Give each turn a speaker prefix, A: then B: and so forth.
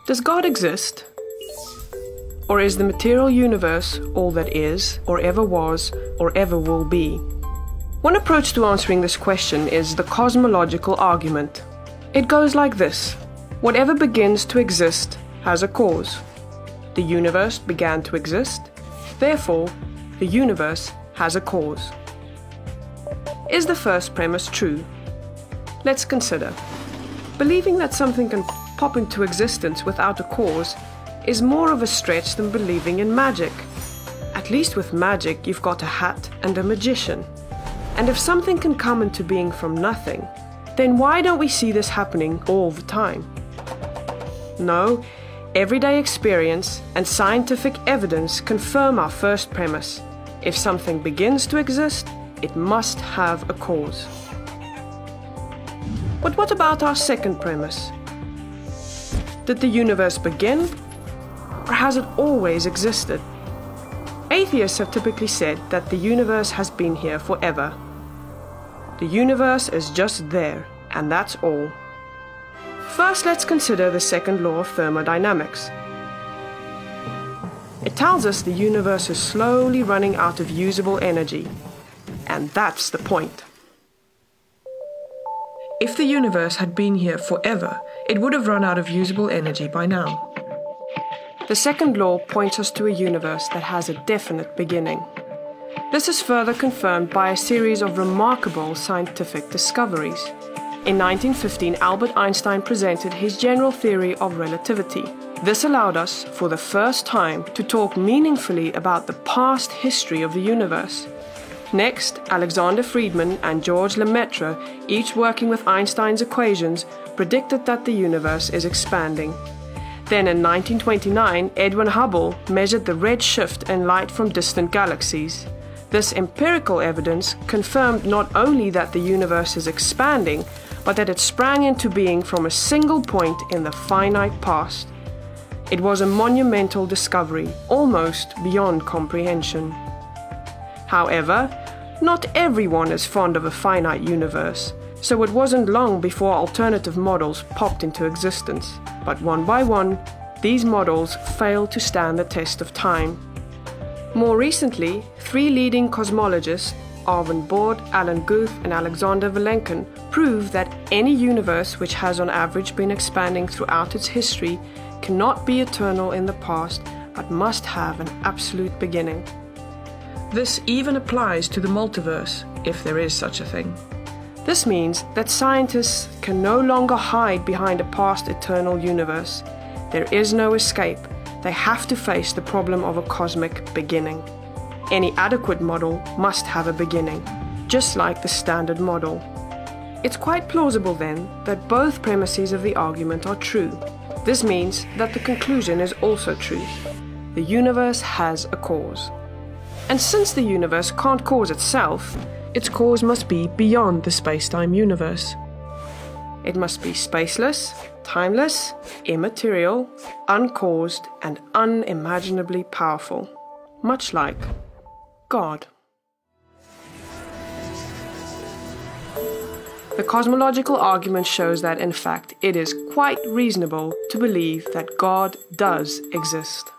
A: Does God exist? Or is the material universe all that is, or ever was, or ever will be? One approach to answering this question is the cosmological argument. It goes like this: whatever begins to exist has a cause. The universe began to exist, therefore, the universe has a cause. Is the first premise true? Let's consider. Believing that something can pop into existence without a cause is more of a stretch than believing in magic. At least with magic, you've got a hat and a magician. And if something can come into being from nothing, then why don't we see this happening all the time? No, everyday experience and scientific evidence confirm our first premise. If something begins to exist, it must have a cause. But what about our second premise? Did the universe begin, or has it always existed? Atheists have typically said that the universe has been here forever. The universe is just there, and that's all. First, let's consider the second law of thermodynamics. It tells us the universe is slowly running out of usable energy, and that's the point. If the universe had been here forever, it would have run out of usable energy by now. The second law points us to a universe that has a definite beginning. This is further confirmed by a series of remarkable scientific discoveries. In 1915, Albert Einstein presented his general theory of relativity. This allowed us, for the first time, to talk meaningfully about the past history of the universe. Next, Alexander Friedmann and George Lemaitre, each working with Einstein's equations, predicted that the universe is expanding. Then in 1929, Edwin Hubble measured the red shift in light from distant galaxies. This empirical evidence confirmed not only that the universe is expanding, but that it sprang into being from a single point in the finite past. It was a monumental discovery, almost beyond comprehension. However, not everyone is fond of a finite universe, so it wasn't long before alternative models popped into existence. But one by one, these models failed to stand the test of time. More recently, three leading cosmologists, Arvind Borde, Alan Guth, and Alexander Vilenkin, proved that any universe which has on average been expanding throughout its history cannot be eternal in the past, but must have an absolute beginning. This even applies to the multiverse, if there is such a thing. This means that scientists can no longer hide behind a past eternal universe. There is no escape. They have to face the problem of a cosmic beginning. Any adequate model must have a beginning, just like the standard model. It's quite plausible then that both premises of the argument are true. This means that the conclusion is also true. The universe has a cause. And since the universe can't cause itself, its cause must be beyond the space-time universe. It must be spaceless, timeless, immaterial, uncaused, and unimaginably powerful, much like God. The cosmological argument shows that, in fact, it is quite reasonable to believe that God does exist.